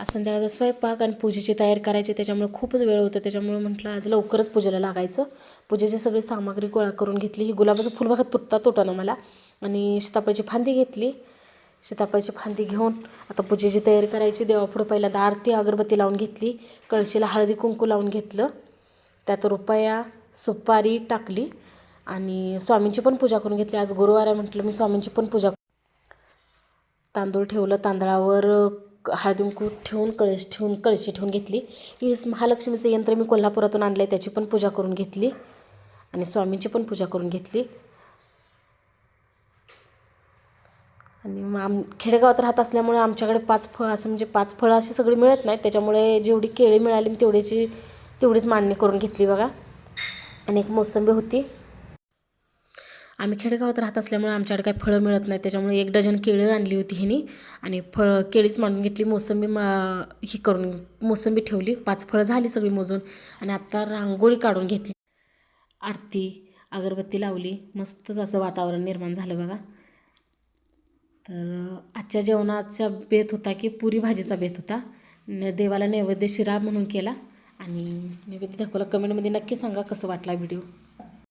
संध्याकाळचा स्वयंपाक आणि पूजेची तयारी करायची, त्याच्यामुळे खूपच वेळ होतं. त्याच्यामुळे म्हटलं आज लवकरच पूजेला लागायचं. पूजेची सगळी सामग्री गोळा करून घेतली. ही गुलाबाचं फुल बघा तुटता मला. आणि सीताफळाची फांदी घेतली. सीताफळाची फांदी घेऊन आता पूजेची तयारी करायची. देवापुढं पहिल्यांदा आरती अगरबत्ती लावून घेतली. कळशीला हळदी कुंकू लावून घेतलं. त्यात रुपया सुपारी टाकली आणि स्वामींची पण पूजा करून घेतली. आज गुरुवार आहे म्हटलं मी स्वामींची पण पूजा. तांदूळ ठेवलं, तांदळावर हळदी कुंकू ठेवून कळशी ठेवून घेतली. ही महालक्ष्मीचं यंत्र मी कोल्हापुरातून आणलं आहे, त्याची पण पूजा करून घेतली आणि स्वामींची पण पूजा करून घेतली. आणि खेडेगावात राहत असल्यामुळे आमच्याकडे 5 फळं असं म्हणजे 5 फळं अशी सगळी मिळत नाहीत. त्याच्यामुळे जेवढी केळी मिळाली मी तेवढीच मांडणी करून घेतली बघा. आणि एक मोसंबी होती. आम्ही खेडेगावात राहत असल्यामुळे आमच्याकडे काही फळं मिळत नाही, त्याच्यामुळे 1 डझन केळी आणली होती ह्यानी आणि केळीच मांडून घेतली. मोसंबी ठेवली. 5 फळं झाली सगळी मोजून. आणि आत्ता रांगोळी काढून घेतली. आरती अगरबत्ती लावली. मस्तच असं वातावरण निर्माण झालं बघा. तर आजच्या जेवणाचा बेत होता की पुरी भाजीचा बेत होता. देवाला नैवेद्य शिरा म्हणून केला आणि नैवेद्य दाखवला. कमेंटमध्ये नक्की सांगा कसं वाटला व्हिडिओ.